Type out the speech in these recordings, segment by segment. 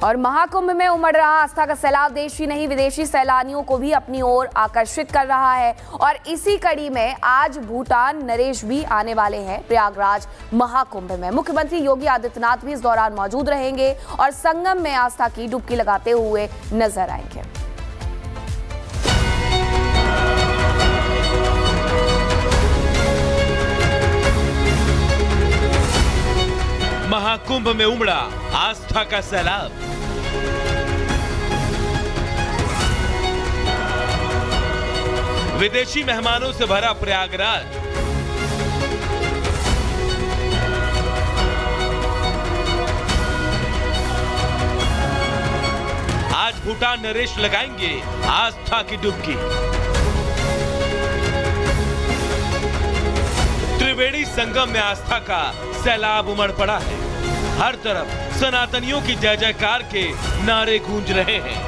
और महाकुंभ में उमड़ रहा आस्था का सैलाब देश ही नहीं विदेशी सैलानियों को भी अपनी ओर आकर्षित कर रहा है। और इसी कड़ी में आज भूटान नरेश भी आने वाले हैं प्रयागराज महाकुंभ में। मुख्यमंत्री योगी आदित्यनाथ भी इस दौरान मौजूद रहेंगे और संगम में आस्था की डुबकी लगाते हुए नजर आएंगे। महाकुंभ में उमड़ा आस्था का सैलाब। विदेशी मेहमानों से भरा प्रयागराज। आज भूटान नरेश लगाएंगे आस्था की डुबकी। त्रिवेणी संगम में आस्था का सैलाब उमड़ पड़ा है। हर तरफ सनातनियों की जय जयकार के नारे गूंज रहे हैं।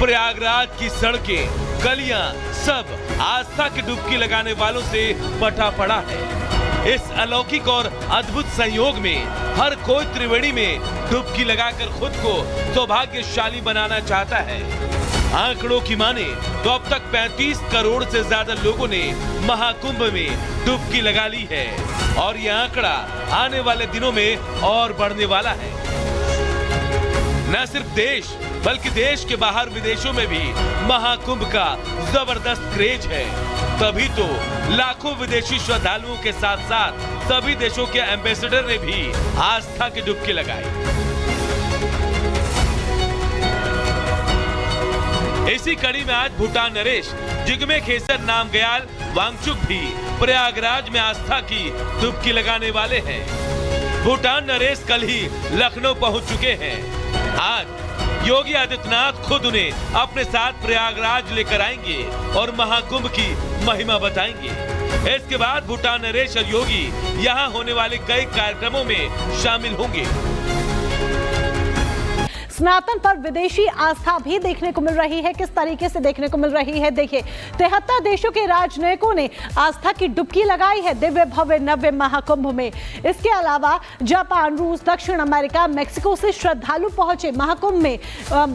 प्रयागराज की सड़कें, गलियां सब आस्था की डुबकी लगाने वालों से पटा पड़ा है। इस अलौकिक और अद्भुत संयोग में हर कोई त्रिवेणी में डुबकी लगाकर खुद को सौभाग्यशाली बनाना चाहता है। आंकड़ों की माने तो अब तक 35 करोड़ से ज्यादा लोगों ने महाकुंभ में डुबकी लगा ली है और यह आंकड़ा आने वाले दिनों में और बढ़ने वाला है। न सिर्फ देश बल्कि देश के बाहर विदेशों में भी महाकुंभ का जबरदस्त क्रेज है। तभी तो लाखों विदेशी श्रद्धालुओं के साथ साथ सभी देशों के एम्बेसडर ने भी आस्था की डुबकी लगाई। इसी कड़ी में आज भूटान नरेश जिग्मे खेसर नामग्याल वांगचुक भी प्रयागराज में आस्था की डुबकी लगाने वाले हैं। भूटान नरेश कल ही लखनऊ पहुंच चुके हैं। आज योगी आदित्यनाथ खुद उन्हें अपने साथ प्रयागराज लेकर आएंगे और महाकुंभ की महिमा बताएंगे। इसके बाद भूटान नरेश और योगी यहां होने वाले कई कार्यक्रमों में शामिल होंगे। सनातन पर विदेशी आस्था भी देखने को मिल रही है। किस तरीके से देखने को मिल रही है देखिए, 73 देशों के राजनयिकों ने आस्था की डुबकी लगाई है दिव्य भव्य नव्य महाकुंभ में। इसके अलावा जापान, रूस, दक्षिण अमेरिका, मेक्सिको से श्रद्धालु पहुंचे महाकुंभ में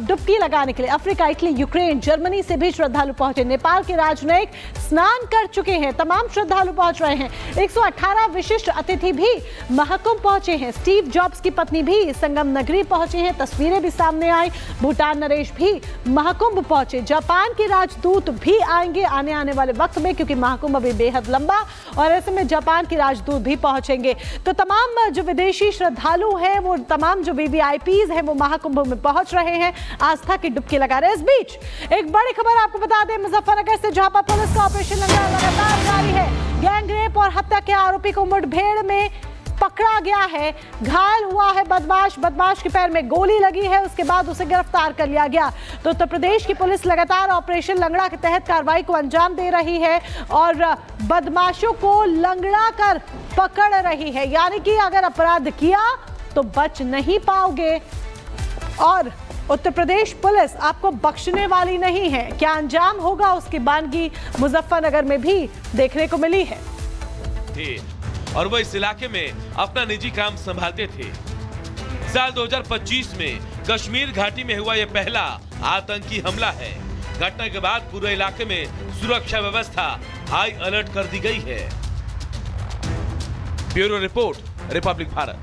डुबकी लगाने के लिए। अफ्रीका, इटली, यूक्रेन, जर्मनी से भी श्रद्धालु पहुंचे। नेपाल के राजनयिक स्नान कर चुके हैं। तमाम श्रद्धालु पहुंच रहे हैं। 118 विशिष्ट अतिथि भी महाकुंभ पहुंचे हैं। स्टीव जॉब्स की पत्नी भी संगम नगरी पहुंचे हैं। तस्वीरें सामने आई। भूटान नरेश भी महाकुंभ पहुंचे। जापान के राजदूत भी आएंगे आने वाले वक्त में, क्योंकि महाकुंभ अभी बेहद लंबा और ऐसे में जापान के राजदूत भी पहुंचेंगे। तो तमाम जो विदेशी श्रद्धालु हैं, वो तमाम जो वीवीआईपीज हैं, वो महाकुंभ में पहुंच रहे हैं, आस्था की डुबकी लगा रहे हैं। इस बीच एक बड़ी खबर आपको बता दें, मुजफ्फरनगर से जहां पर पुलिस का ऑपरेशन लगातार जारी है। गैंगरेप और हत्या के आरोपी को मुठभेड़ में पकड़ा गया है। घायल हुआ है बदमाश के पैर में गोली लगी है, उसके बाद उसे गिरफ्तार कर लिया गया। तो उत्तर प्रदेश की पुलिस लगातार ऑपरेशन लंगड़ा के तहत कार्रवाई को अंजाम दे रही है और बदमाशों को लंगड़ा कर पकड़ रही है। यानी कि अगर अपराध किया तो बच नहीं पाओगे और उत्तर प्रदेश पुलिस आपको बख्शने वाली नहीं है। क्या अंजाम होगा उसकी बानगी मुजफ्फरनगर में भी देखने को मिली है। और वो इस इलाके में अपना निजी काम संभालते थे। साल 2025 में कश्मीर घाटी में हुआ यह पहला आतंकी हमला है। घटना के बाद पूरे इलाके में सुरक्षा व्यवस्था हाई अलर्ट कर दी गई है। Bureau report, Republic Bharat.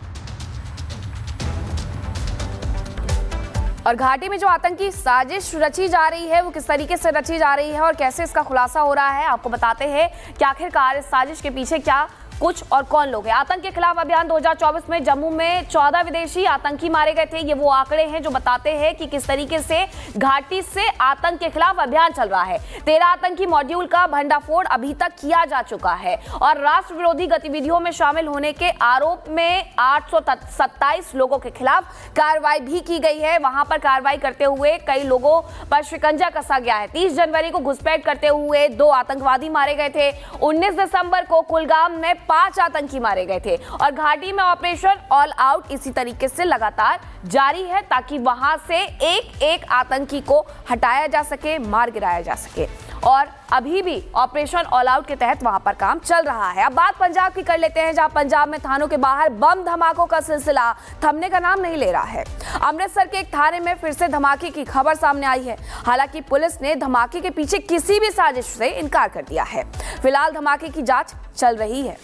और घाटी में जो आतंकी साजिश रची जा रही है, वो किस तरीके से रची जा रही है और कैसे इसका खुलासा हो रहा है, आपको बताते हैं कि आखिरकार इस साजिश के पीछे क्या कुछ और कौन लोग हैं। आतंक के खिलाफ अभियान 2024 में जम्मू में 14 विदेशी आतंकी मारे गए थे। ये वो आंकड़े हैं जो बताते हैं कि किस तरीके से घाटी से आतंक के खिलाफ अभियान चल रहा है। 13 आतंकी मॉड्यूल का भंडाफोड़ अभी तक किया जा चुका है और राष्ट्र विरोधी गतिविधियों में शामिल होने के आरोप में 827 लोगों के खिलाफ कार्रवाई भी की गई है। वहां पर कार्रवाई करते हुए कई लोगों पर शिकंजा कसा गया है। 30 जनवरी को घुसपैठ करते हुए 2 आतंकवादी मारे गए थे। 19 दिसंबर को कुलगाम में 5 आतंकी मारे गए थे और घाटी में ऑपरेशन ऑल आउट इसी तरीके से लगातार जारी है ताकि वहां से एक एक आतंकी को हटाया जा सके, मार गिराया जा सके। और अभी भी ऑपरेशन ऑल आउट के तहत वहां पर काम चल रहा है। अब बात पंजाब की कर लेते हैं, जहां पंजाब में थानों के बाहर बम धमाकों का सिलसिला थमने का नाम नहीं ले रहा है। अमृतसर के एक थाने में फिर से धमाके की खबर सामने आई है। हालांकि पुलिस ने धमाके के पीछे किसी भी साजिश से इनकार कर दिया है। फिलहाल धमाके की जांच चल रही है।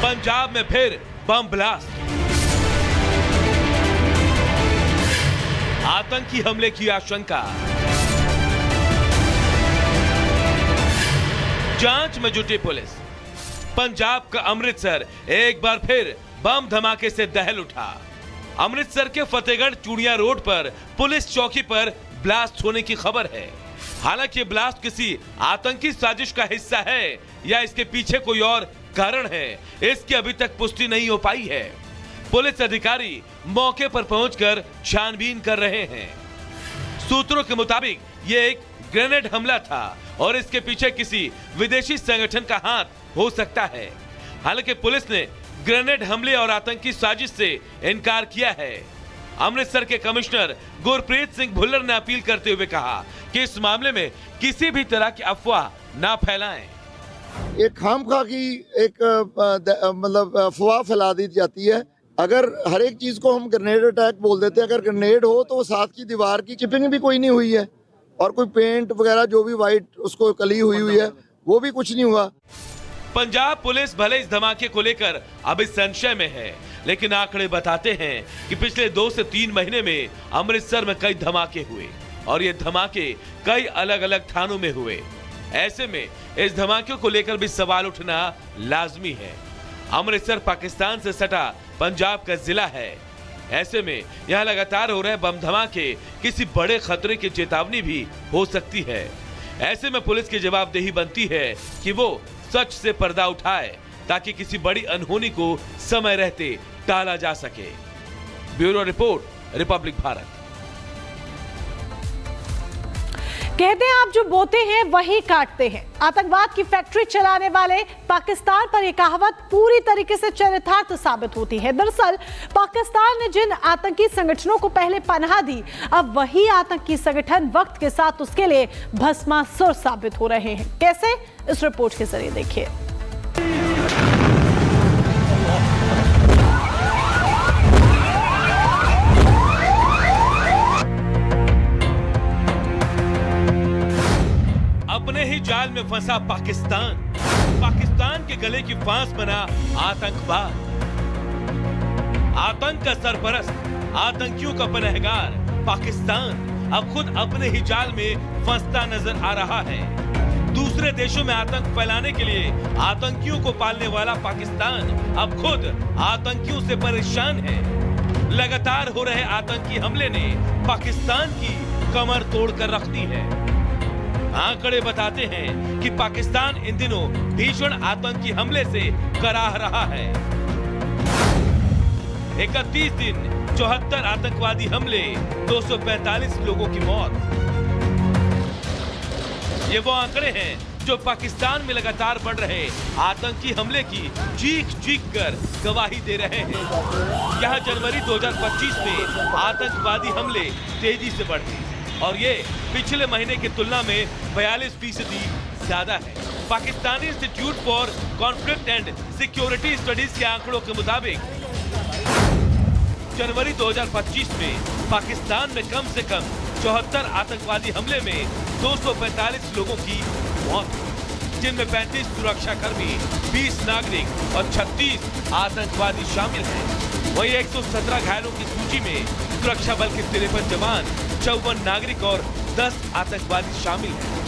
पंजाब में फिर बम ब्लास्ट, आतंकी हमले की आशंका, जांच में जुटी पुलिस। पंजाब का अमृतसर एक बार फिर बम धमाके से दहल उठा। अमृतसर के फतेहगढ़ चूड़िया रोड पर पुलिस चौकी पर ब्लास्ट होने की खबर है। हालांकि ब्लास्ट किसी आतंकी साजिश का हिस्सा है या इसके पीछे कोई और कारण है, इसकी अभी तक पुष्टि नहीं हो पाई है। पुलिस अधिकारी मौके पर पहुंचकर छानबीन कर रहे हैं। सूत्रों के मुताबिक ये एक ग्रेनेड हमला था और इसके पीछे किसी विदेशी संगठन का हाथ हो सकता है। हालांकि पुलिस ने ग्रेनेड हमले और आतंकी साजिश से इनकार किया है। अमृतसर के कमिश्नर गुरप्रीत सिंह भुल्लर ने अपील करते हुए कहा कि इस मामले में किसी भी तरह की अफवाह ना फैलाएं। एक खामखा की एक मतलब अफवाह फैला दी जाती है। अगर हर एक चीज को हम ग्रेनेड अटैक बोल देते हैं, अगर ग्रेनेड हो तो साथ की दीवार की चिपिंग भी कोई नहीं हुई है और कोई पेंट वगैरह जो भी वाइट उसको कली हुई है वो भी कुछ नहीं हुआ। पंजाब पुलिस भले इस धमाके को लेकर अभी संशय में है, लेकिन आंकड़े बताते हैं कि पिछले 2 से 3 महीने में अमृतसर में कई धमाके हुए और ये धमाके कई अलग अलग थानों में हुए। ऐसे में इस धमाके को लेकर भी सवाल उठना लाजमी है। अमृतसर पाकिस्तान से सटा पंजाब का जिला है। ऐसे में यहाँ लगातार हो रहे बम धमाके किसी बड़े खतरे की चेतावनी भी हो सकती है। ऐसे में पुलिस की जवाबदेही बनती है कि वो सच से पर्दा उठाए ताकि किसी बड़ी अनहोनी को समय रहते टाला जा सके। Bureau report, Republic Bharat. कहते हैं आप जो बोते हैं वही काटते हैं। आतंकवाद की फैक्ट्री चलाने वाले पाकिस्तान पर यह कहावत पूरी तरीके से चरितार्थ साबित होती है। दरअसल पाकिस्तान ने जिन आतंकी संगठनों को पहले पनाह दी, अब वही आतंकी संगठन वक्त के साथ उसके लिए भस्मासुर साबित हो रहे हैं। कैसे, इस रिपोर्ट के जरिए देखिए। अपने ही जाल में फंसा पाकिस्तान, पाकिस्तान के गले की फांस बना आतंकवाद। आतंक का सरपरस्त, आतंकियों का पनाहगार पाकिस्तान अब खुद अपने ही जाल में फंसता नजर आ रहा है। दूसरे देशों में आतंक फैलाने के लिए आतंकियों को पालने वाला पाकिस्तान अब खुद आतंकियों से परेशान है। लगातार हो रहे आतंकी हमले ने पाकिस्तान की कमर तोड़कर रख दी है। आंकड़े बताते हैं कि पाकिस्तान इन दिनों भीषण आतंकी हमले से कराह रहा है। 31 दिन 74 आतंकवादी हमले, 245 लोगों की मौत। ये वो आंकड़े हैं जो पाकिस्तान में लगातार बढ़ रहे आतंकी हमले की चीख चीख कर गवाही दे रहे हैं। यहाँ जनवरी 2025 में आतंकवादी हमले तेजी से बढ़े और ये पिछले महीने की तुलना में 42% ज्यादा है। Pakistani institute for conflict and security studies के आंकड़ों के मुताबिक जनवरी 2025 में पाकिस्तान में कम से कम 74 आतंकवादी हमले में 245 लोगों की मौत हुई, जिनमें 35 सुरक्षाकर्मी, 20 नागरिक और 36 आतंकवादी शामिल हैं। वहीं 117 घायलों की सूची में सुरक्षा बल के 53 जवान, 54 नागरिक और 10 आतंकवादी शामिल हैं।